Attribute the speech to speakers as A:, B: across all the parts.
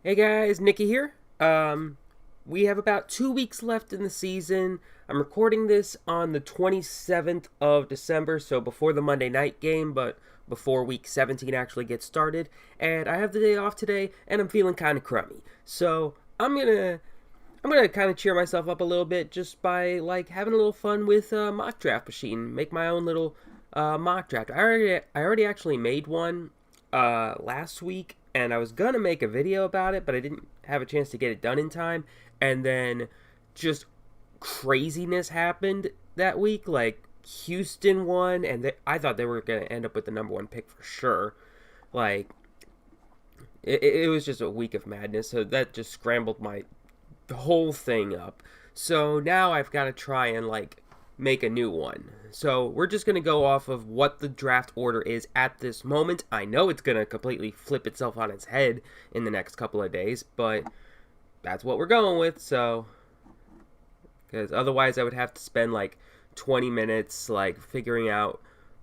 A: Hey guys, Nicky here. We have about 2 weeks left in the season. I'm recording this on the 27th of December, so before the Monday night game, but before week 17 actually gets started. And I have the day off today, and I'm feeling kind of crummy. So I'm gonna kind of cheer myself up a little bit just by like having a little fun with mock draft machine. Make my own little mock draft. I already actually made one last week, and I was gonna make a video about it, but I didn't have a chance to get it done in time. And then just craziness happened that week. Like Houston won, and I thought they were gonna end up with the number one pick for sure. Like it was just a week of madness, so that just scrambled my whole thing up. So now I've got to try and like make a new one. So we're just going to go off of what the draft order is at this moment. I know it's going to completely flip itself on its head in the next couple of days, but that's what we're going with. So because otherwise I would have to spend like 20 minutes like figuring out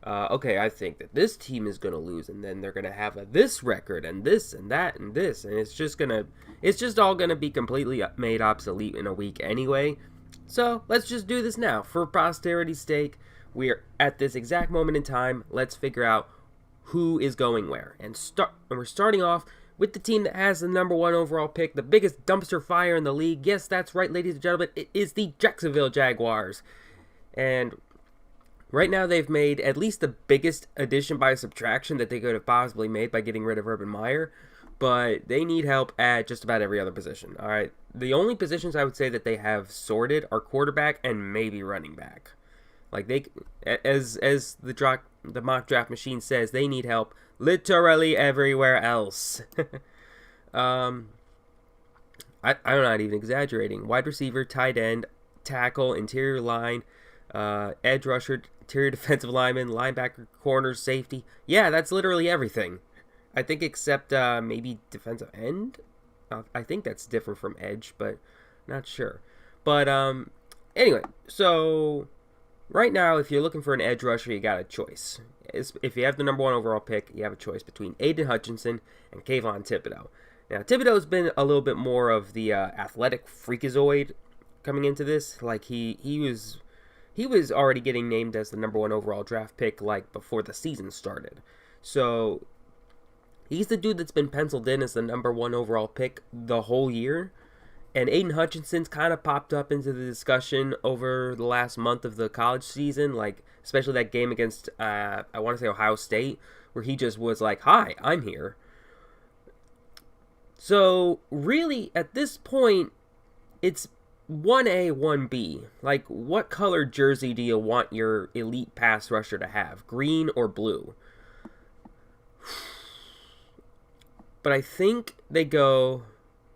A: okay, I think that this team is going to lose, and then they're going to have this record, and this, and that, and this, and it's just all going to be completely made obsolete in a week anyway. So let's just do this now. For posterity's sake, we're at this exact moment in time. Let's figure out who is going where. And we're starting off with the team that has the number one overall pick, the biggest dumpster fire in the league. Yes, that's right, ladies and gentlemen. It is the Jacksonville Jaguars. And right now, they've made at least the biggest addition by subtraction that they could have possibly made by getting rid of Urban Meyer, but they need help at just about every other position. All right, the only positions I would say that they have sorted are quarterback and maybe running back. Like as the mock draft machine says, they need help literally everywhere else. I'm not even exaggerating. Wide receiver, tight end, tackle, interior line, edge rusher, interior defensive lineman, linebacker, corner, safety. Yeah, that's literally everything. I think except maybe defensive end. I think that's different from edge, but not sure. But anyway, so right now, if you're looking for an edge rusher, you got a choice. If you have the number one overall pick, you have a choice between Aiden Hutchinson and Kayvon Thibodeaux. Now, Thibodeaux's been a little bit more of the athletic freakazoid coming into this. Like he was already getting named as the number one overall draft pick like before the season started. So he's the dude that's been penciled in as the number one overall pick the whole year. And Aiden Hutchinson's kind of popped up into the discussion over the last month of the college season, like especially that game against, I want to say Ohio State, where he just was like, hi, I'm here. So really, at this point, it's 1A, 1B. Like, what color jersey do you want your elite pass rusher to have? Green or blue? But I think they go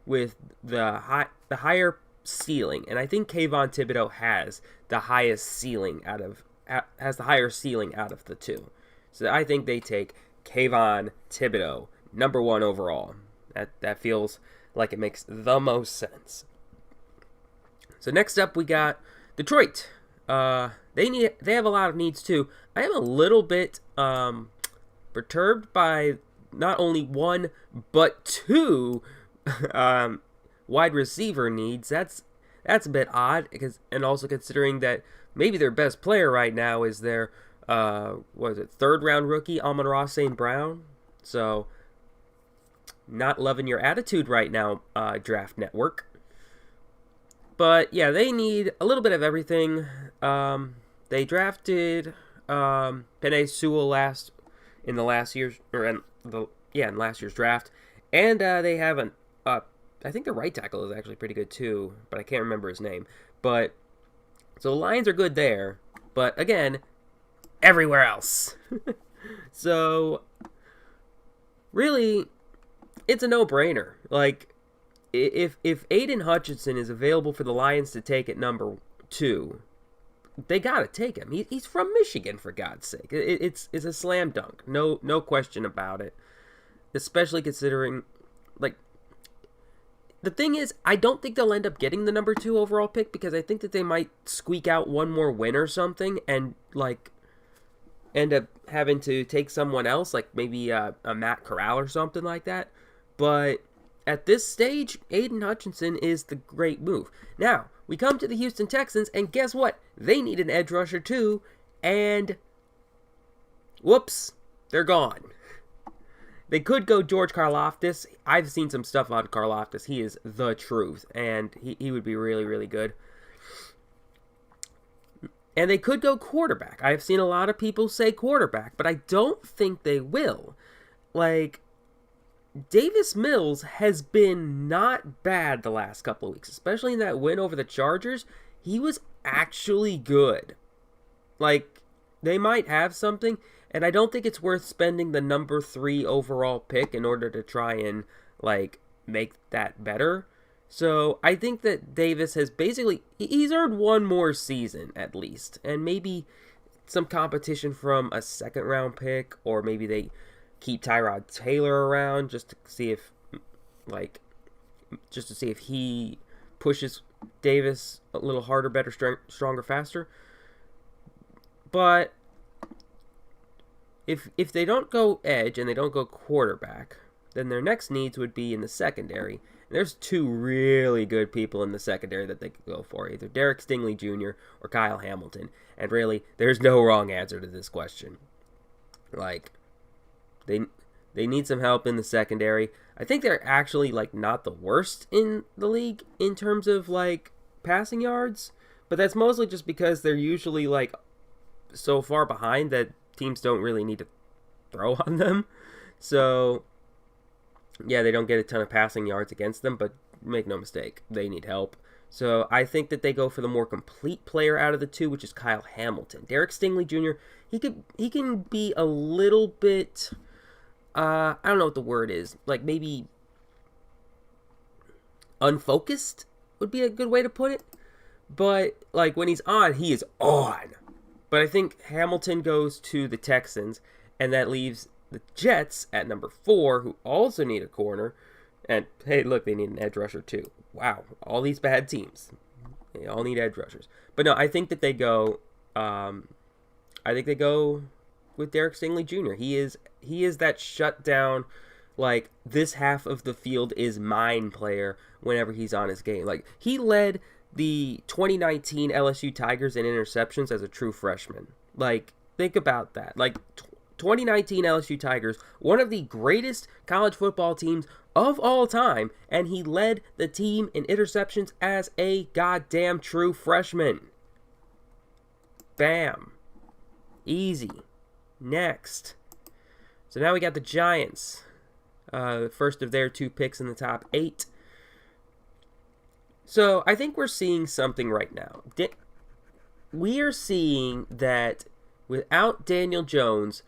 A: with the higher ceiling, and I think Kayvon Thibodeaux has the higher ceiling out of the two. So I think they take Kayvon Thibodeaux, number one overall. That feels like it makes the most sense. So next up, we got Detroit. They have a lot of needs too. I am a little bit perturbed by not only one but two wide receiver needs. That's a bit odd, and also considering that maybe their best player right now is their third round rookie Amon-Ra St. Brown. So not loving your attitude right now, Draft Network. But yeah, they need a little bit of everything. They drafted Penei Sewell in last year's draft, and they have I think the right tackle is actually pretty good too, but I can't remember his name. But so the Lions are good there, but again, everywhere else. So really, it's a no-brainer. Like, if Aiden Hutchinson is available for the Lions to take at number 2, they gotta take him. He's from Michigan, for God's sake. It's a slam dunk, no question about it. Especially considering, like, the thing is, I don't think they'll end up getting the number 2 overall pick, because I think that they might squeak out one more win or something and like end up having to take someone else, like maybe a Matt Corral or something like that. But at this stage, Aiden Hutchinson is the great move. Now, we come to the Houston Texans, and guess what? They need an edge rusher too, and whoops, they're gone. They could go George Karlaftis. I've seen some stuff on Karlaftis. He is the truth, and he would be really, really good. And they could go quarterback. I've seen a lot of people say quarterback, but I don't think they will. Like, Davis Mills has been not bad the last couple of weeks, especially in that win over the Chargers. He was actually good. Like, they might have something, and I don't think it's worth spending the number 3 overall pick in order to try and, like, make that better. So I think that Davis has basically, he's earned one more season at least, and maybe some competition from a second round pick, or maybe they keep Tyrod Taylor around just to see if he pushes Davis a little harder, better, stronger, faster. But if they don't go edge and they don't go quarterback, then their next needs would be in the secondary. There's 2 really good people in the secondary that they could go for, either Derek Stingley Jr. or Kyle Hamilton. And really, there's no wrong answer to this question. Like, they need some help in the secondary. I think they're actually, like, not the worst in the league in terms of, like, passing yards. But that's mostly just because they're usually, like, so far behind that teams don't really need to throw on them. So yeah, they don't get a ton of passing yards against them, but make no mistake, they need help. So I think that they go for the more complete player out of the 2, which is Kyle Hamilton. Derek Stingley Jr., he can be a little bit, I don't know what the word is, like maybe unfocused would be a good way to put it. But like when he's on, he is on. But I think Hamilton goes to the Texans, and that leaves the Jets at number 4, who also need a corner. And, hey, look, they need an edge rusher, too. Wow, all these bad teams. They all need edge rushers. But, no, I think that they go with Derek Stingley Jr. He is that shutdown, like, this half of the field is mine player whenever he's on his game. Like, he led the 2019 LSU Tigers in interceptions as a true freshman. Like, think about that. Like, 2019 LSU Tigers, one of the greatest college football teams of all time, and he led the team in interceptions as a goddamn true freshman. Bam. Easy. Next. So now we got the Giants. The first of their 2 picks in the top 8. So I think we're seeing something right now. We are seeing that without Daniel Jones,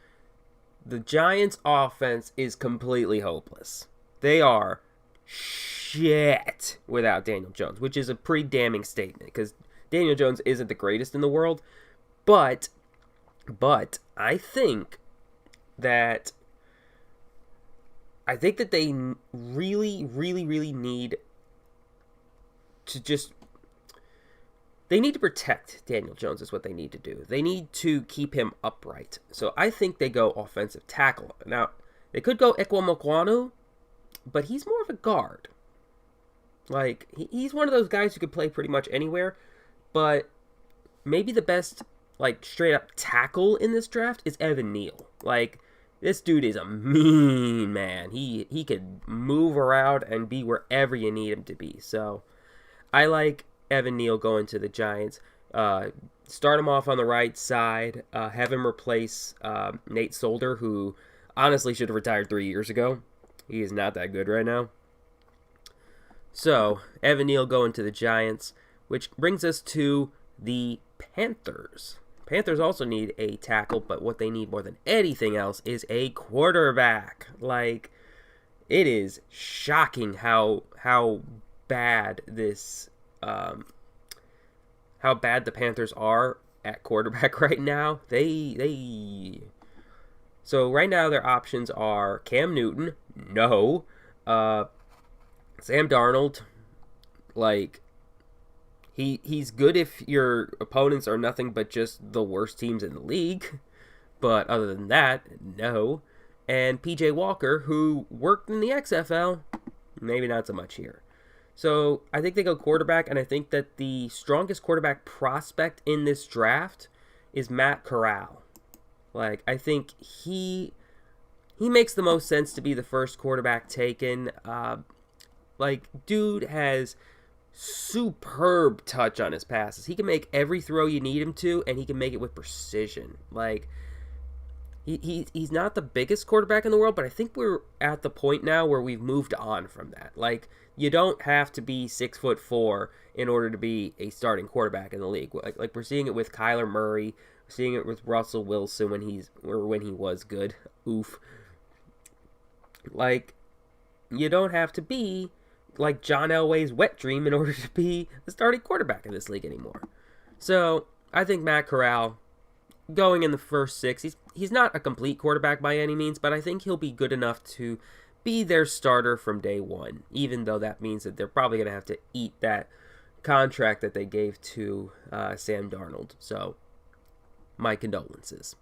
A: the Giants' offense is completely hopeless. They are shit without Daniel Jones, which is a pretty damning statement because Daniel Jones isn't the greatest in the world. But I think that they really, really, really need to just... They need to protect Daniel Jones is what they need to do. They need to keep him upright. So I think they go offensive tackle. Now, they could go Ekwumekwanu, but he's more of a guard. Like, he's one of those guys who could play pretty much anywhere, but maybe the best, like, straight-up tackle in this draft is Evan Neal. Like, this dude is a mean man. He could move around and be wherever you need him to be. So I like Evan Neal going to the Giants. Start him off on the right side. Have him replace Nate Solder, who honestly should have retired 3 years ago. He is not that good right now. So, Evan Neal going to the Giants, which brings us to the Panthers. Panthers also need a tackle, but what they need more than anything else is a quarterback. Like, it is shocking how bad this... how bad the Panthers are at quarterback right now. So right now their options are Cam Newton, no. Sam Darnold, like, he's good if your opponents are nothing but just the worst teams in the league. But other than that, no. And PJ Walker, who worked in the XFL, Maybe not so much here. So I think they go quarterback, and I think that the strongest quarterback prospect in this draft is Matt Corral. Like, I think he makes the most sense to be the first quarterback taken. Dude has superb touch on his passes. He can make every throw you need him to, and he can make it with precision. Like, he's not the biggest quarterback in the world, but I think we're at the point now where we've moved on from that. Like, you don't have to be 6'4" in order to be a starting quarterback in the league. Like we're seeing it with Kyler Murray, we're seeing it with Russell Wilson when he was good. Oof. Like, you don't have to be like John Elway's wet dream in order to be the starting quarterback in this league anymore. So I think Matt Corral, going in the first 6, he's not a complete quarterback by any means, but I think he'll be good enough to be their starter from day one, even though that means that they're probably going to have to eat that contract that they gave to Sam Darnold. So, my condolences.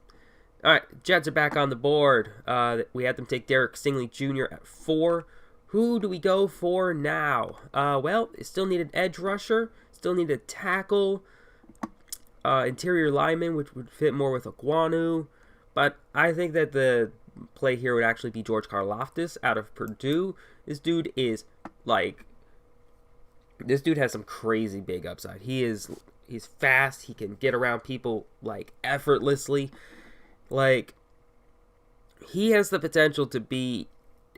A: All right, Jets are back on the board. We had them take Derek Stingley Jr. at 4. Who do we go for now? Well, they still need an edge rusher, still need a tackle, interior lineman, which would fit more with Okwonu. But I think that the play here would actually be George Karlaftis out of Purdue. This dude has some crazy big upside. He's fast. He can get around people like effortlessly. Like, he has the potential to be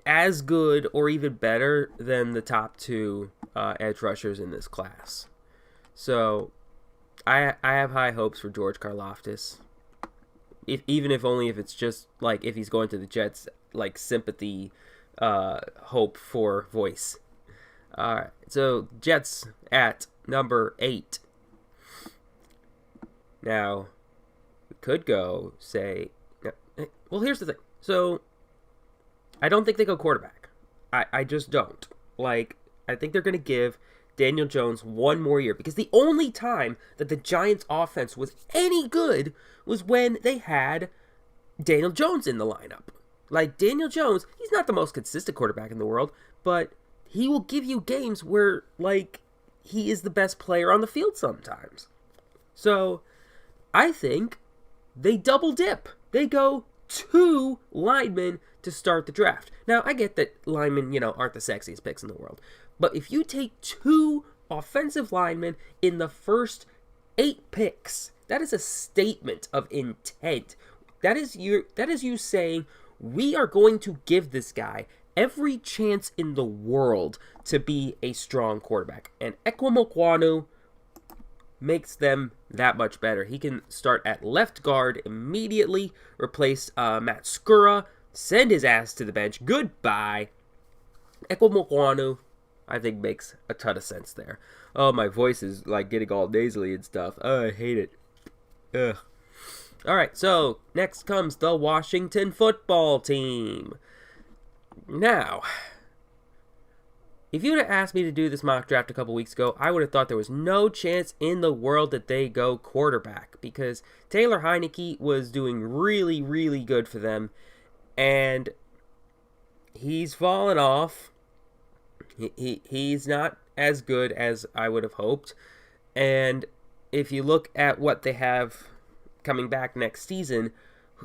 A: as good or even better than the top 2 edge rushers in this class. So I have high hopes for George Karlaftis. Even if it's just like if he's going to the Jets, like sympathy, hope for voice. All right, so Jets at number 8. Now, we could go say, well, here's the thing. So, I don't think they go quarterback. I just don't. Like, I think they're going to give Daniel Jones one more year, because the only time that the Giants offense was any good was when they had Daniel Jones in the lineup. Like, Daniel Jones, he's not the most consistent quarterback in the world, but he will give you games where, like, he is the best player on the field sometimes. So, I think they double dip. They go 2 linemen to start the draft. Now, I get that linemen, aren't the sexiest picks in the world. But if you take 2 offensive linemen in the first 8 picks, that is a statement of intent. That is you saying, we are going to give this guy every chance in the world to be a strong quarterback. And Ekwonu makes them that much better. He can start at left guard immediately, replace Matt Skura, send his ass to the bench. Goodbye. Ekwonu, I think, makes a ton of sense there. Oh, my voice is like getting all nasally and stuff. Oh, I hate it. Ugh. All right, so next comes the Washington football team. Now, if you would have asked me to do this mock draft a couple weeks ago, I would have thought there was no chance in the world that they go quarterback, because Taylor Heinicke was doing really, really good for them, and he's fallen off. He's not as good as I would have hoped, and if you look at what they have coming back next season,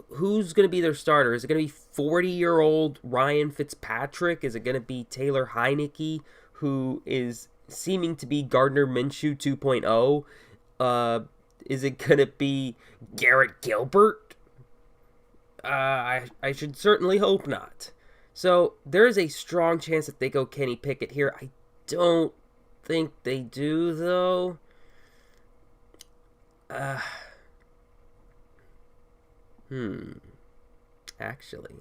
A: who's going to be their starter? Is it going to be 40-year-old Ryan Fitzpatrick? Is it going to be Taylor Heinicke, who is seeming to be Gardner Minshew 2.0? Is it going to be Garrett Gilbert? I should certainly hope not. So there is a strong chance that they go Kenny Pickett here. I don't think they do, though. Actually,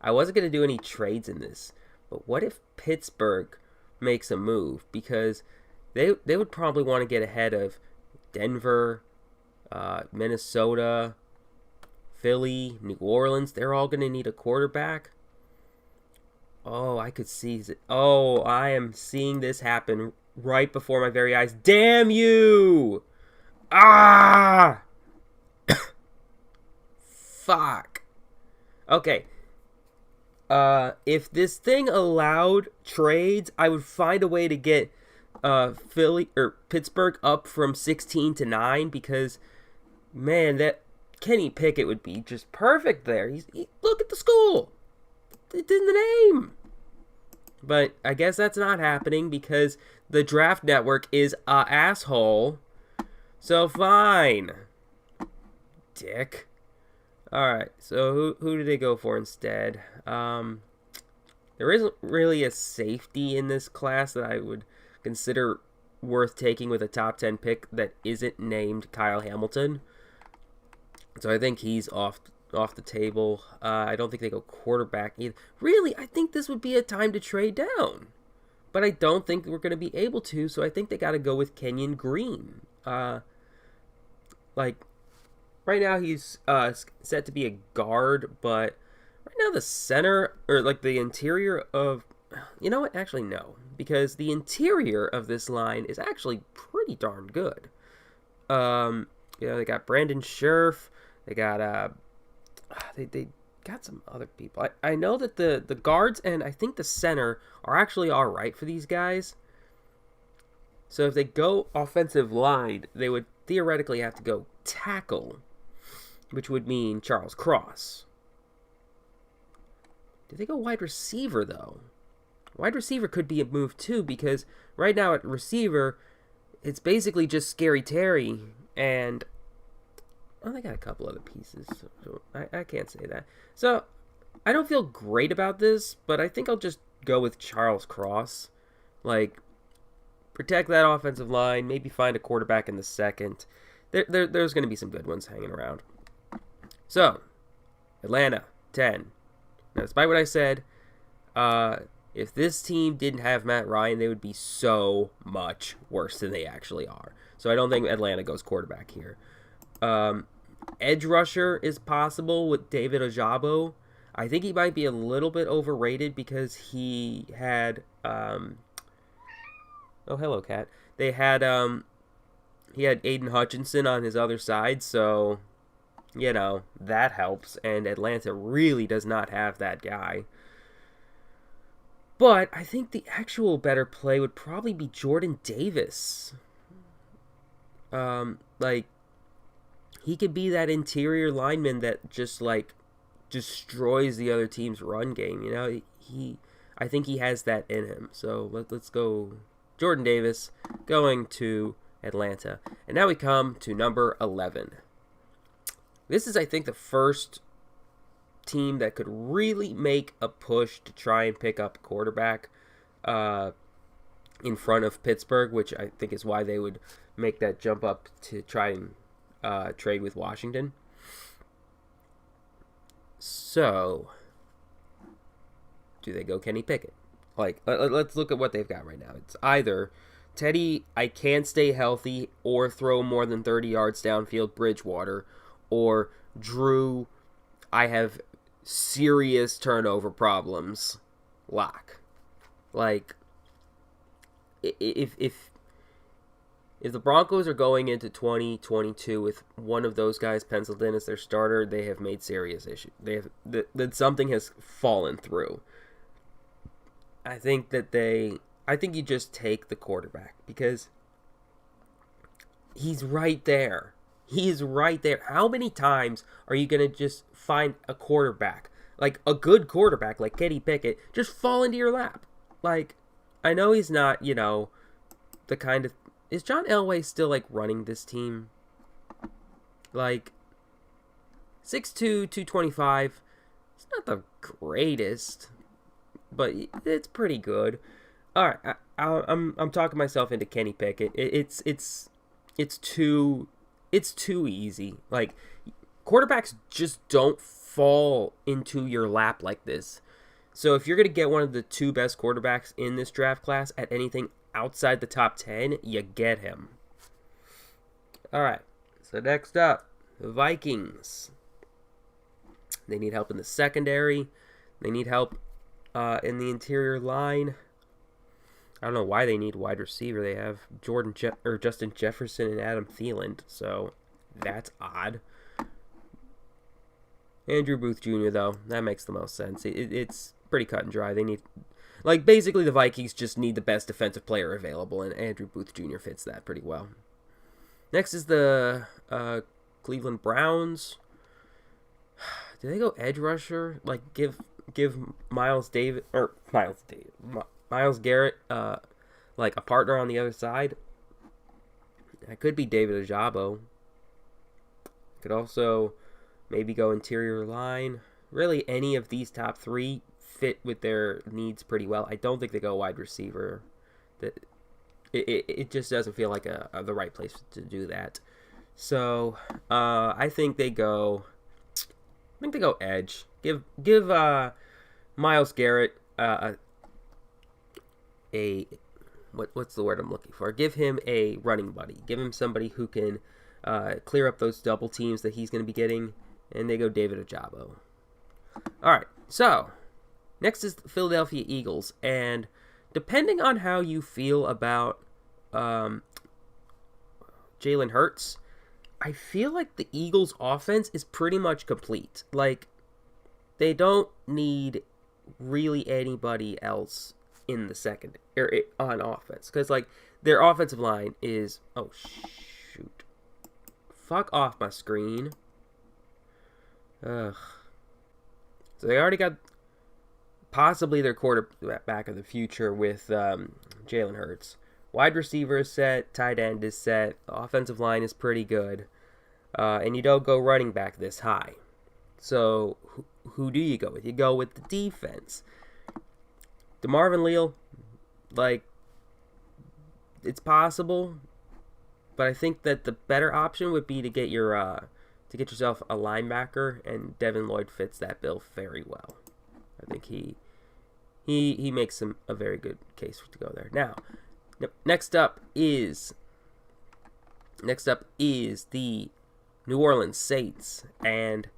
A: I wasn't going to do any trades in this, but what if Pittsburgh makes a move? Because they would probably want to get ahead of Denver, Minnesota, Philly, New Orleans. They're all going to need a quarterback. Oh, I could see it. Oh, I am seeing this happen right before my very eyes. Damn you! Ah! Fuck. Okay. If this thing allowed trades, I would find a way to get Pittsburgh up from 16-9 because, man, that Kenny Pickett would be just perfect there. Look at the school. It's in the name. But I guess that's not happening because the Draft Network is a asshole. So fine. Dick. Alright, so who did they go for instead? There isn't really a safety in this class that I would consider worth taking with a top 10 pick that isn't named Kyle Hamilton. So I think he's off the table. I don't think they go quarterback either. Really, I think this would be a time to trade down. But I don't think we're going to be able to, so I think they got to go with Kenyon Green. Right now he's set to be a guard, but right now the center, or like the interior of... You know what? Actually, no. Because the interior of this line is actually pretty darn good. They got Brandon Scherf. They got... They got some other people. I know that the guards and I think the center are actually all right for these guys. So if they go offensive line, they would theoretically have to go tackle, which would mean Charles Cross. Did they go wide receiver, though? Wide receiver could be a move, too, because right now at receiver, it's basically just Scary Terry, and... Well, they got a couple other pieces, so I can't say that. So, I don't feel great about this, but I think I'll just go with Charles Cross. Like, protect that offensive line, maybe find a quarterback in the second. There's going to be some good ones hanging around. So, Atlanta, 10. Now, despite what I said, if this team didn't have Matt Ryan, they would be so much worse than they actually are. So I don't think Atlanta goes quarterback here. Edge rusher is possible with David Ojabo. I think he might be a little bit overrated because he had... oh, hello, cat. He had Aiden Hutchinson on his other side, so... that helps, and Atlanta really does not have that guy. But I think the actual better play would probably be Jordan Davis. He could be that interior lineman that just, destroys the other team's run game, I think he has that in him. So let's go Jordan Davis going to Atlanta. And now we come to number 11. This is, I think, the first team that could really make a push to try and pick up a quarterback in front of Pittsburgh, which I think is why they would make that jump up to try and trade with Washington. So, do they go Kenny Pickett? Let's look at what they've got right now. It's either Teddy, I can't stay healthy, or throw more than 30 yards downfield, Bridgewater, or Drew, I have serious turnover problems, Lock. If the Broncos are going into 2022 with one of those guys penciled in as their starter, they have made serious issues. That something has fallen through. I think you just take the quarterback because he's right there. He's right there. How many times are you going to just find a quarterback, like a good quarterback, like Kenny Pickett, just fall into your lap? I know he's not, the kind of... Is John Elway still, running this team? 6'2", 225. It's not the greatest, but it's pretty good. All right, I'm talking myself into Kenny Pickett. It's too easy. Quarterbacks just don't fall into your lap like this. So if you're going to get one of the two best quarterbacks in this draft class at anything outside the top 10, you get him. All right, so next up, the Vikings. They need help in the secondary. They need help in the interior line. I don't know why they need wide receiver. They have Justin Jefferson and Adam Thielen, so that's odd. Andrew Booth Jr., though, that makes the most sense. It's pretty cut and dry. They need, like, basically the Vikings just need the best defensive player available, and Andrew Booth Jr. fits that pretty well. Next is the Cleveland Browns. Do they go edge rusher? Like, give Miles Garrett like a partner on the other side? That could be David Ojabo. Could also maybe go interior line. Really, any of these top three fit with their needs pretty well. I don't think they go wide receiver. It just doesn't feel like the right place to do that. So I think they go edge. Give Myles Garrett what's the word I'm looking for? Give him a running buddy. Give him somebody who can clear up those double teams that he's going to be getting, and they go David Ojabo. All right, so next is the Philadelphia Eagles, and depending on how you feel about Jalen Hurts, I feel like the Eagles' offense is pretty much complete. Like, they don't need really anybody else in the second or on offense, because like their offensive line is fuck off my screen. Ugh. So they already got possibly their quarterback of the future with Jalen Hurts. Wide receiver is set, tight end is set, the offensive line is pretty good, and you don't go running back this high. So who do you go with? You go with the defense. DeMarvin Leal, like, it's possible, but I think that the better option would be to get yourself a linebacker, and Devin Lloyd fits that bill very well. I think he makes a very good case to go there. Now, next up is the New Orleans Saints, and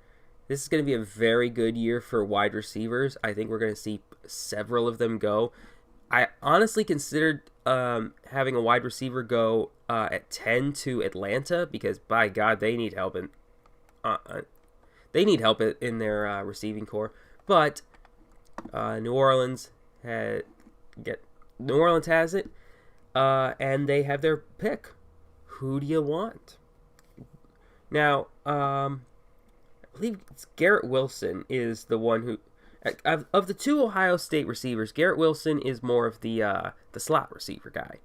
A: this is going to be a very good year for wide receivers. I think we're going to see several of them go. I honestly considered having a wide receiver go at 10 to Atlanta, because by God, they need help in their receiving core. But New Orleans has it, and they have their pick. Who do you want? Now, I believe it's Garrett Wilson is the one who, of the two Ohio State receivers, Garrett Wilson is more of the slot receiver guy.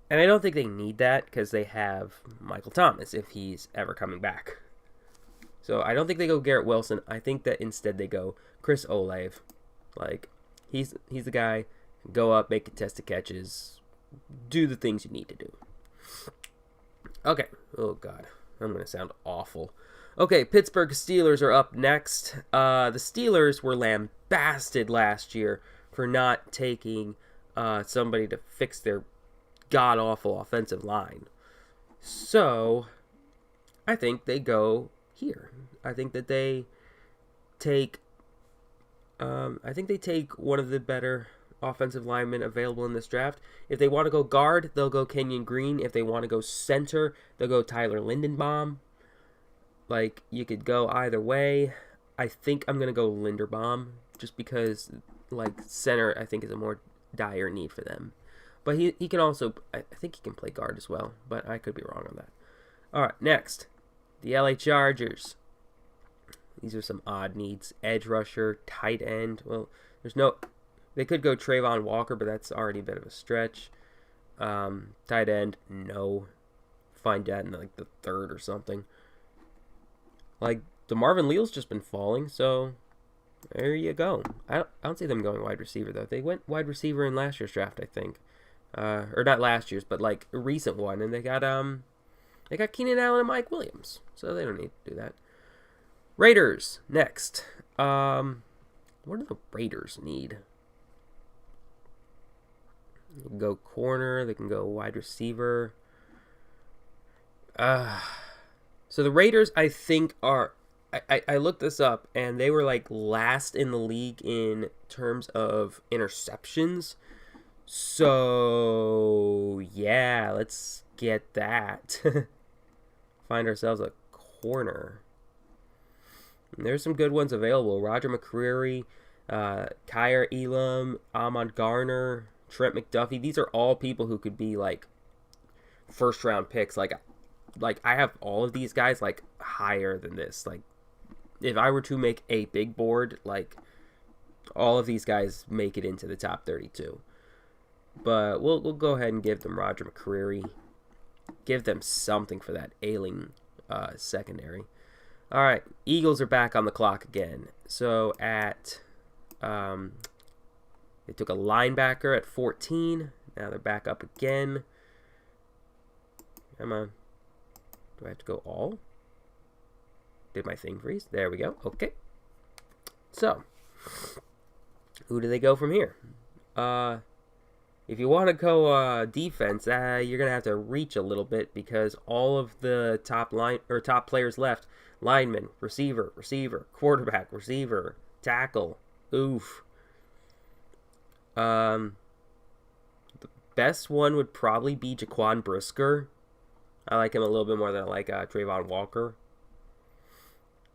A: And I don't think they need that, because they have Michael Thomas if he's ever coming back. So I don't think they go Garrett Wilson. I think that instead they go Chris Olave. Like, he's the guy. Go up, make contested catches, do the things you need to do. Okay. Oh, God. I'm going to sound awful. Okay, Pittsburgh Steelers are up next. The Steelers were lambasted last year for not taking somebody to fix their god-awful offensive line. So, I think they go here. I think that they take one of the better offensive linemen available in this draft. If they want to go guard, they'll go Kenyon Green. If they want to go center, they'll go Tyler Linderbaum. Like, you could go either way. I think I'm going to go Linderbaum, just because, like, center, I think, is a more dire need for them. But he can also, I think he can play guard as well, but I could be wrong on that. All right, next, the LA Chargers. These are some odd needs. Edge rusher, tight end. Well, they could go Trayvon Walker, but that's already a bit of a stretch. Tight end, no. Find that in, like, the third or something. Like, DeMarvin Leal's just been falling, so there you go. I don't see them going wide receiver, though. They went wide receiver in last year's draft, I think. Or not last year's, but, like, a recent one. And they got Keenan Allen and Mike Williams, so they don't need to do that. Raiders, next. What do the Raiders need? They can go corner. They can go wide receiver. So the Raiders, I think, are... I looked this up, and they were, like, last in the league in terms of interceptions. So, yeah, let's get that. Find ourselves a corner. And there's some good ones available. Roger McCreary, Kyer Elam, Amon Garner, Trent McDuffie. These are all people who could be like first round picks. Like I have all of these guys like higher than this. Like if I were to make a big board, like all of these guys make it into the top 32. But we'll go ahead and give them Roger McCreary. Give them something for that ailing secondary. All right, Eagles are back on the clock again. So at they took a linebacker at 14. Now they're back up again. Come on. Do I have to go all? Did my thing freeze? There we go. Okay. So, who do they go from here? If you want to go defense, you're gonna have to reach a little bit because all of the top players left: lineman, receiver, quarterback, receiver, tackle. Oof. The best one would probably be Jaquan Brisker. I like him a little bit more than I like Trayvon Walker.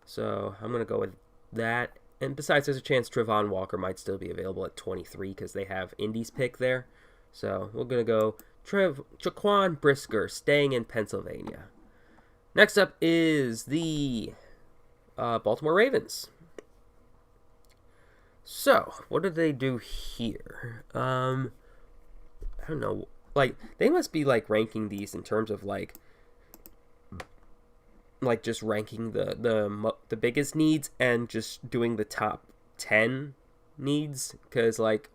A: So I'm gonna go with that. And besides, there's a chance Trayvon Walker might still be available at 23 because they have Indy's pick there. So we're going to go Jaquan Brisker, staying in Pennsylvania. Next up is the Baltimore Ravens. So, what did they do here? I don't know. Like, they must be, like, ranking these in terms of, like just ranking the biggest needs and just doing the top 10 needs. Because, like,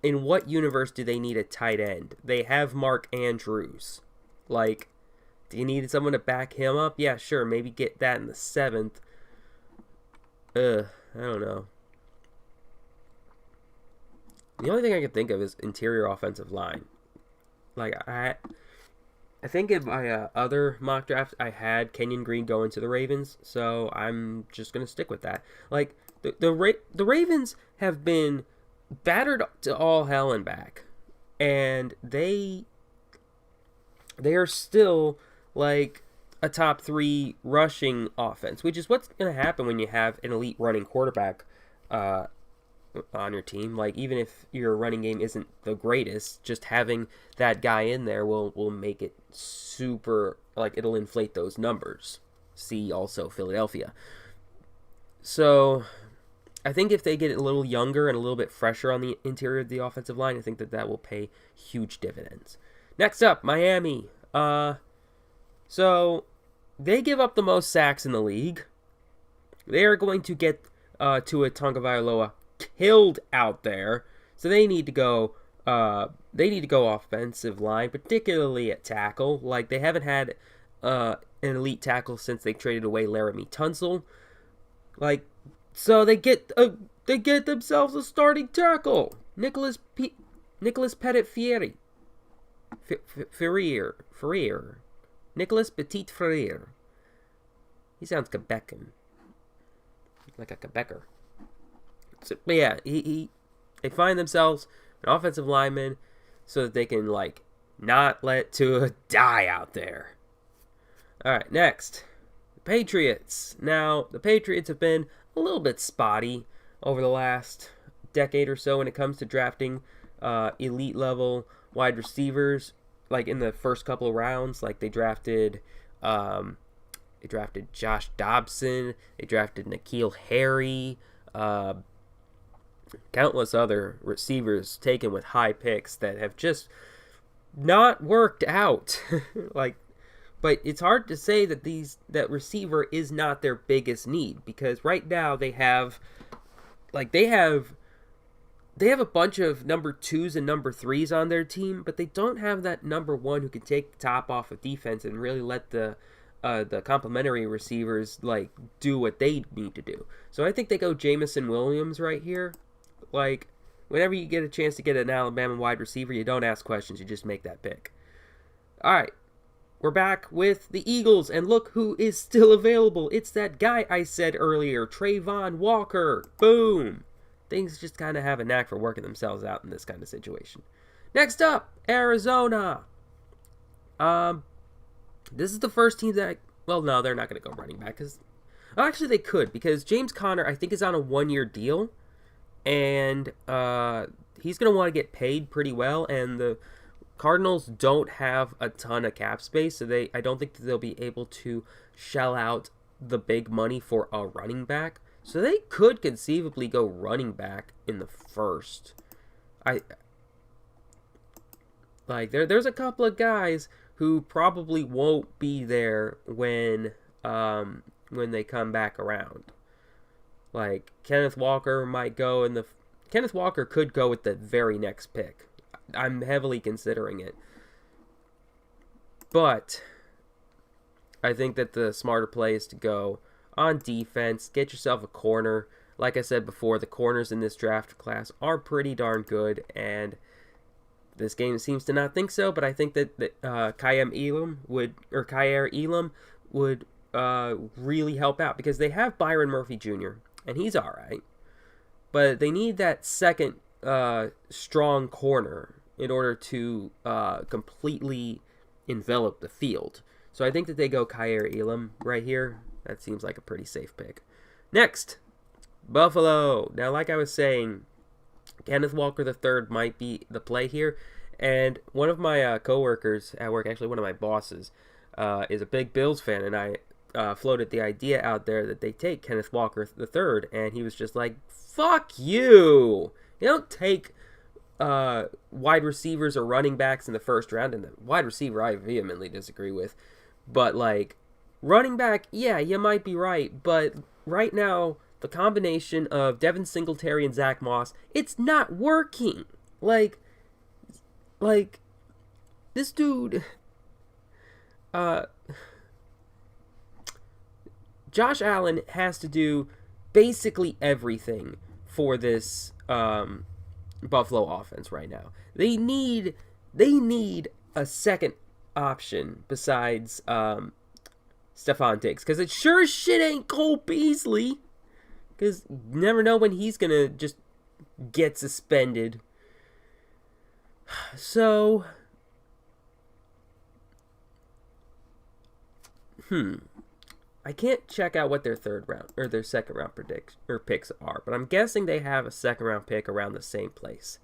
A: in what universe do they need a tight end? They have Mark Andrews. Like, do you need someone to back him up? Yeah, sure. Maybe get that in the 7th. I don't know. The only thing I can think of is interior offensive line. Like, I think in my other mock draft, I had Kenyon Green going to the Ravens, so I'm just going to stick with that. Like, the Ravens have been battered to all hell and back, and they are still like a top 3 rushing offense, which is what's going to happen when you have an elite running quarterback on your team. Like, even if your running game isn't the greatest, just having that guy in there will make it super, like, it'll inflate those numbers. See also Philadelphia. So I think if they get a little younger and a little bit fresher on the interior of the offensive line, I think that will pay huge dividends. Next up, Miami. So they give up the most sacks in the league. They are going to get Tua Tagovailoa killed out there, so they need to go. They need to go offensive line, particularly at tackle. Like, they haven't had an elite tackle since they traded away Laramie Tunsil. Like, so they get themselves a starting tackle, Nicholas Petit-Ferrier. Nicholas Petit-Ferrier. He sounds Quebecan, like a Quebecer. So, but yeah, they find themselves an offensive lineman so that they can, like, not let Tua die out there. All right, next, the Patriots. Now, the Patriots have been a little bit spotty over the last decade or so when it comes to drafting elite level wide receivers. Like, in the first couple of rounds, like, they drafted Josh Dobson, they drafted N'Keal Harry, countless other receivers taken with high picks that have just not worked out. Like, but it's hard to say that receiver is not their biggest need, because right now they have a bunch of number 2s and number 3s on their team, but they don't have that number 1 who can take the top off of defense and really let the complementary receivers, like, do what they need to do. So I think they go Jamison Williams right here. Like, whenever you get a chance to get an Alabama wide receiver, you don't ask questions, you just make that pick. All right, we're back with the Eagles, and look who is still available. It's that guy I said earlier, Trayvon Walker. Boom. Things just kind of have a knack for working themselves out in this kind of situation. Next up, Arizona. This is the first team that... Well, no, they're not going to go running back. Actually, they could, because James Conner, I think, is on a 1-year deal. and he's going to want to get paid pretty well, and the Cardinals don't have a ton of cap space, so I don't think that they'll be able to shell out the big money for a running back. So they could conceivably go running back in the first. There's a couple of guys who probably won't be there when they come back around. Like Kenneth Walker Kenneth Walker could go with the very next pick. I'm heavily considering it. But I think that the smarter play is to go on defense, get yourself a corner. Like I said before, the corners in this draft class are pretty darn good, and this game seems to not think so, but I think that Kaiir Elam would really help out, because they have Byron Murphy Jr., and he's all right. But they need that second strong corner in order to completely envelop the field. So I think that they go Kaiir Elam right here. That seems like a pretty safe pick. Next, Buffalo. Now, like I was saying, Kenneth Walker III might be the play here. And one of my coworkers at work, actually one of my bosses, is a big Bills fan, and I floated the idea out there that they take Kenneth Walker III, and he was just like, fuck you! You don't take wide receivers or running backs in the first round, and the wide receiver I vehemently disagree with. But, like, running back, yeah, you might be right, but right now, the combination of Devin Singletary and Zach Moss, it's not working. Like, this dude, Josh Allen has to do basically everything for this Buffalo offense right now. They need a second option besides Stephon Diggs, because it sure as shit ain't Cole Beasley, because you never know when he's gonna just get suspended. So I can't check out what their third round or their second round picks are, but I'm guessing they have a second round pick around the same place.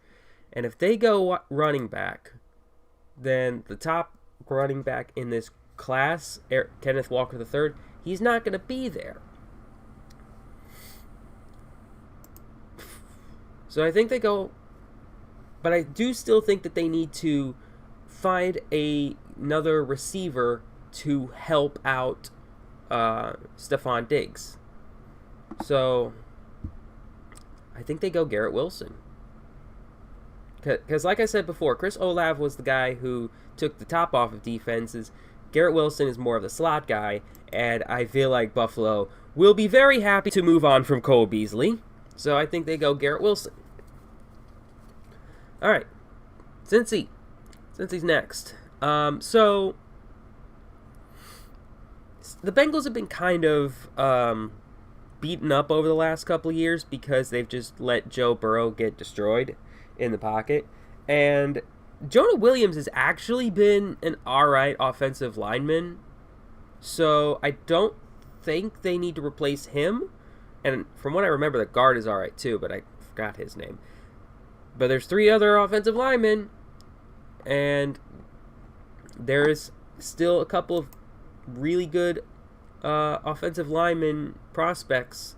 A: And if they go running back, then the top running back in this class, Kenneth Walker III, he's not going to be there. So I think they go, but I do still think that they need to find another receiver to help out Stephon Diggs. So I think they go Garrett Wilson. Because like I said before, Chris Olave was the guy who took the top off of defenses. Garrett Wilson is more of the slot guy, and I feel like Buffalo will be very happy to move on from Cole Beasley. So I think they go Garrett Wilson. All right, Cincy's next. So the Bengals have been kind of beaten up over the last couple of years because they've just let Joe Burrow get destroyed in the pocket. And Jonah Williams has actually been an alright offensive lineman. So I don't think they need to replace him. And from what I remember, the guard is alright too, but I forgot his name. But there's 3 other offensive linemen, and there's still a couple of really good offensive lineman prospects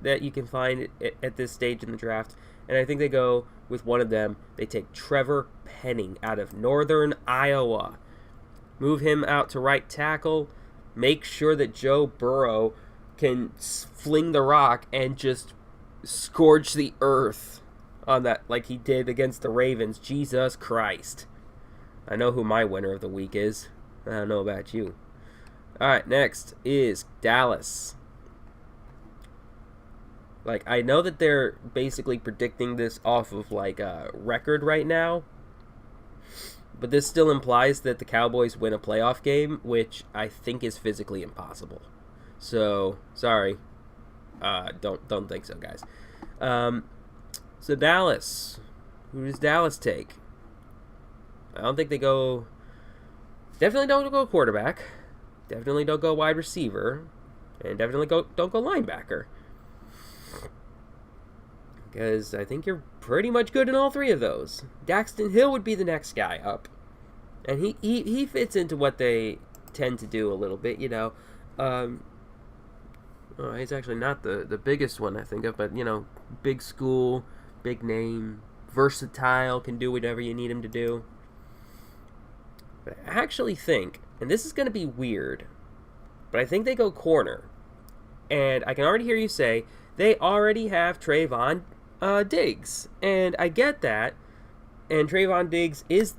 A: that you can find at this stage in the draft. And I think they go with one of them. They take Trevor Penning out of Northern Iowa. Move him out to right tackle. Make sure that Joe Burrow can fling the rock and just scorch the earth on that like he did against the Ravens. Jesus Christ. I know who my winner of the week is. I don't know about you. Alright, next is Dallas. Like, I know that they're basically predicting this off of, like, a record right now. But this still implies that the Cowboys win a playoff game, which I think is physically impossible. So, sorry. Don't think so, guys. So, Dallas. Who does Dallas take? I don't think they go... Definitely don't go quarterback. Definitely don't go wide receiver. And definitely don't go linebacker. because I think you're pretty much good in all three of those. Daxton Hill would be the next guy up, and he fits into what they tend to do a little bit, you know. He's actually not the biggest one I think of, but, you know, big school, big name, versatile, can do whatever you need him to do. But I actually think, and this is going to be weird, but I think they go corner. And I can already hear you say, they already have Trayvon Diggs. And I get that. And Trayvon Diggs is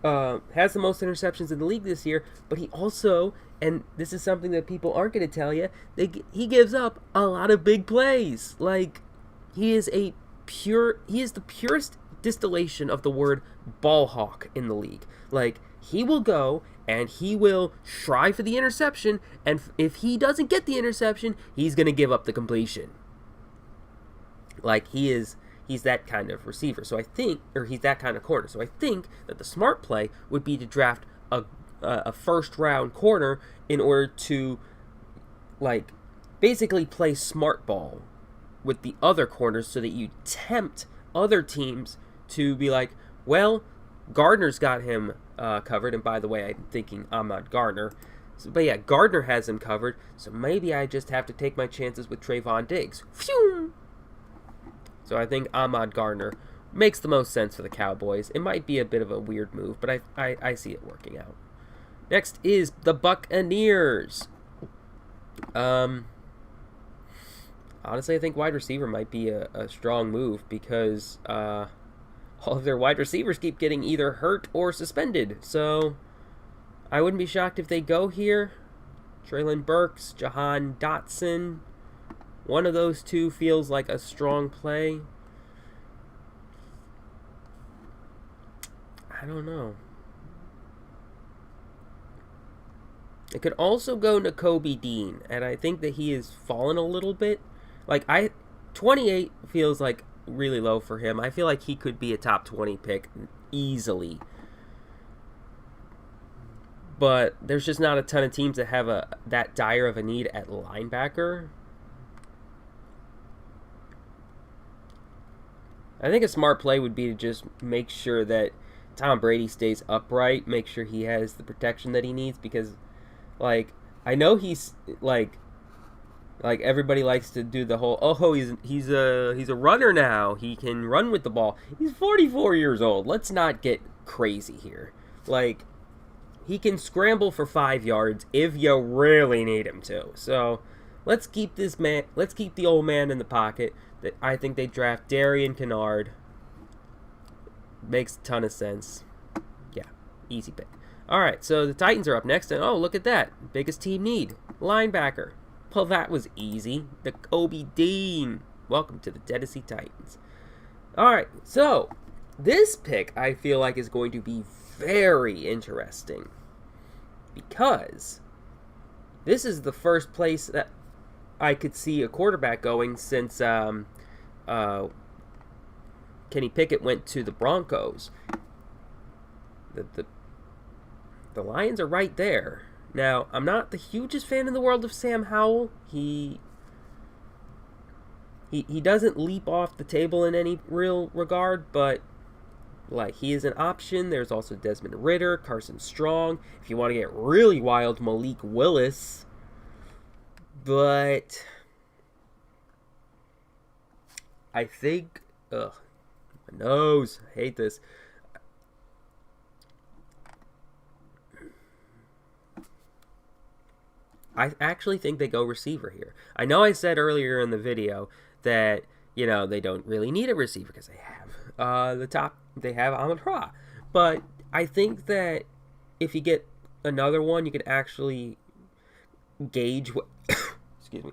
A: has the most interceptions in the league this year, but he also, and this is something that people aren't going to tell you, he gives up a lot of big plays. Like, he is the purest distillation of the word ball hawk in the league. Like, he will go and he will try for the interception, and if he doesn't get the interception, he's going to give up the completion. Like, he's that kind of receiver. So I think, or he's that kind of corner. So I think that the smart play would be to draft a first round corner in order to, like, basically play smart ball with the other corners so that you tempt other teams to be like, well, Gardner's got him covered. And by the way, I'm thinking Ahmad Gardner. But yeah, Gardner has him covered. So maybe I just have to take my chances with Trayvon Diggs. Phew! So I think Ahmad Gardner makes the most sense for the Cowboys. It might be a bit of a weird move, but I see it working out. Next is the Buccaneers. Honestly, I think wide receiver might be a strong move because all of their wide receivers keep getting either hurt or suspended. So I wouldn't be shocked if they go here. Treylon Burks, Jahan Dotson. One of those two feels like a strong play. I don't know. It could also go Nakobe Dean, and I think that he has fallen a little bit. Like, 28 feels like really low for him. I feel like he could be a top 20 pick easily. But there's just not a ton of teams that have that dire of a need at linebacker. I think a smart play would be to just make sure that Tom Brady stays upright, make sure he has the protection that he needs, because, like, I know he's like everybody likes to do the whole, oh, he's a runner now, he can run with the ball. He's 44 years old. Let's not get crazy here. Like, he can scramble for 5 yards if you really need him to. So let's keep the old man in the pocket. I think they draft Darian Kennard. Makes a ton of sense. Yeah, easy pick. All right, so the Titans are up next, and oh, look at that. Biggest team need. Linebacker. Well, that was easy. Nakobe Dean. Welcome to the Tennessee Titans. All right, so this pick I feel like is going to be very interesting because this is the first place that I could see a quarterback going since Kenny Pickett went to the Broncos. The Lions are right there. Now, I'm not the hugest fan in the world of Sam Howell. He doesn't leap off the table in any real regard, but like, he is an option. There's also Desmond Ridder, Carson Strong. If you want to get really wild, Malik Willis. But I think, my nose, I hate this. I actually think they go receiver here. I know I said earlier in the video that, you know, they don't really need a receiver because they have they have Amon-Ra. But I think that if you get another one, you can actually gauge excuse me.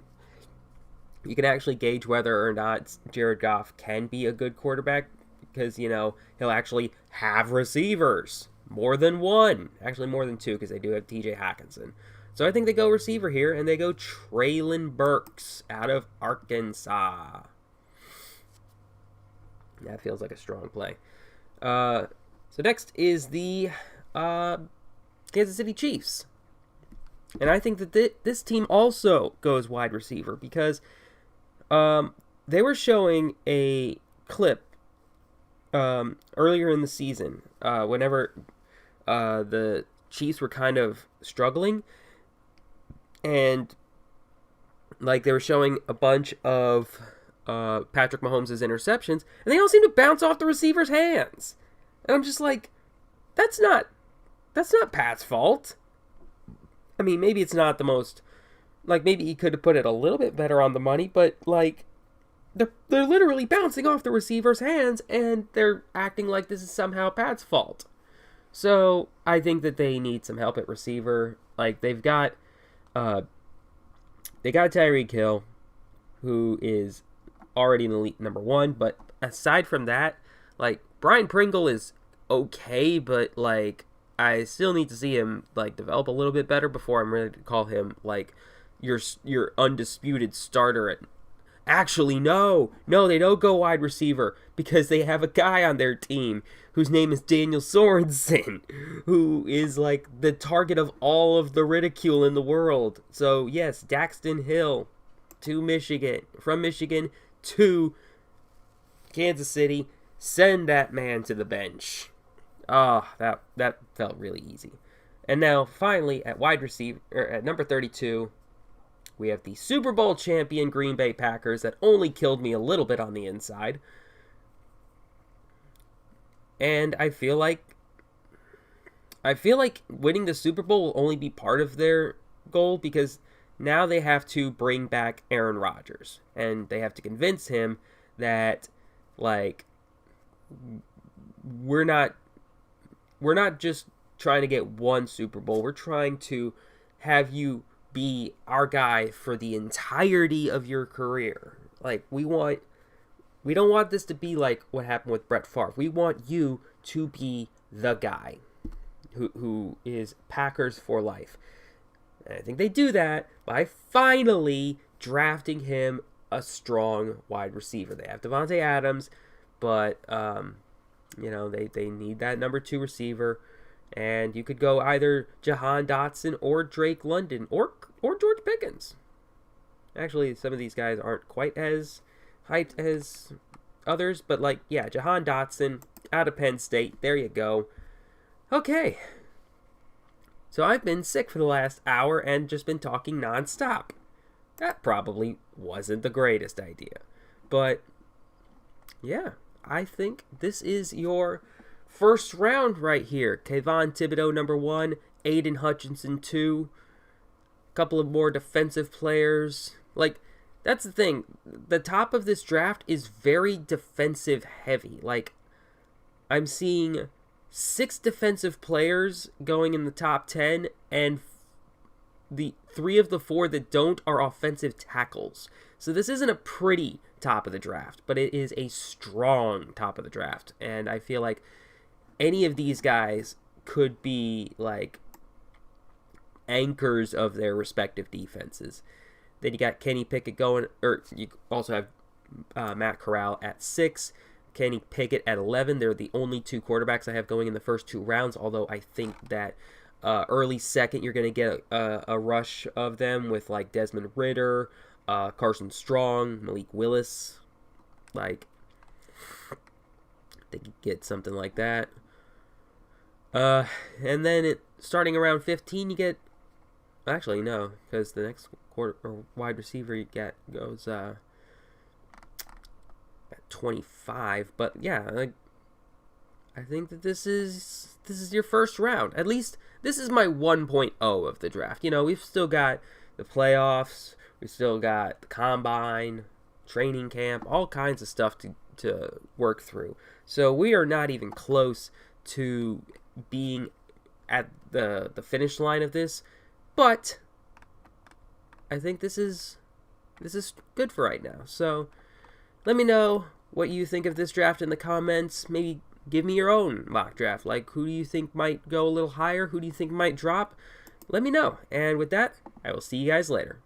A: You can actually gauge whether or not Jared Goff can be a good quarterback because, you know, he'll actually have receivers. More than one. Actually, more than two because they do have TJ Hawkinson. So I think they go receiver here, and they go Treylon Burks out of Arkansas. That feels like a strong play. So next is the Kansas City Chiefs. And I think that this team also goes wide receiver because they were showing a clip earlier in the season, whenever the Chiefs were kind of struggling, and like they were showing a bunch of Patrick Mahomes' interceptions, and they all seem to bounce off the receiver's hands. And I'm just like, that's not Pat's fault. I mean, maybe it's not the most, like, maybe he could have put it a little bit better on the money, but like, they're literally bouncing off the receiver's hands, and they're acting like this is somehow Pat's fault. So I think that they need some help at receiver. Like, they got Tyreek Hill, who is already in the elite number one, but aside from that, like, Brian Pringle is okay, but like, I still need to see him like develop a little bit better before I'm ready to call him like your undisputed starter. Actually, no, they don't go wide receiver because they have a guy on their team whose name is Daniel Sorensen, who is like the target of all of the ridicule in the world. So yes, Daxton Hill from Michigan to Kansas City. Send that man to the bench. That felt really easy. And now, finally, at wide receiver, at number 32, we have the Super Bowl champion Green Bay Packers that only killed me a little bit on the inside. And I feel like winning the Super Bowl will only be part of their goal, because now they have to bring back Aaron Rodgers, and they have to convince him that, like, we're not just trying to get one Super Bowl. We're trying to have you be our guy for the entirety of your career. Like, we don't want this to be like what happened with Brett Favre. We want you to be the guy who is Packers for life. And I think they do that by finally drafting him a strong wide receiver. They have Devontae Adams, but they need that number 2 receiver, and you could go either Jahan Dotson or Drake London or George Pickens. Actually, some of these guys aren't quite as hyped as others, but like, yeah, Jahan Dotson out of Penn State. There you go. Okay. So I've been sick for the last hour and just been talking nonstop. That probably wasn't the greatest idea, but yeah. I think this is your first round right here. Kayvon Thibodeau, number 1. Aiden Hutchinson, 2. A couple of more defensive players. Like, that's the thing. The top of this draft is very defensive heavy. Like, I'm seeing 6 defensive players going in the top 10, and the 3 of the 4 that don't are offensive tackles. So this isn't a pretty top of the draft, but it is a strong top of the draft, and I feel like any of these guys could be like anchors of their respective defenses. Then you got Kenny Pickett going, or you also have Matt Corral at 6, Kenny Pickett at 11. They're the only 2 quarterbacks I have going in the first 2 rounds, although I think that early second you're going to get a rush of them with like Desmond Ridder, Carson Strong, Malik Willis. Like, they could get something like that. And then starting around 15, you get... Actually, no, because the next wide receiver you get goes at 25. But yeah, like, I think that this is your first round. At least this is my 1.0 of the draft. You know, we've still got the playoffs. We still got the combine, training camp, all kinds of stuff to work through. So we are not even close to being at the finish line of this. But I think this is good for right now. So let me know what you think of this draft in the comments. Maybe give me your own mock draft. Like, who do you think might go a little higher? Who do you think might drop? Let me know. And with that, I will see you guys later.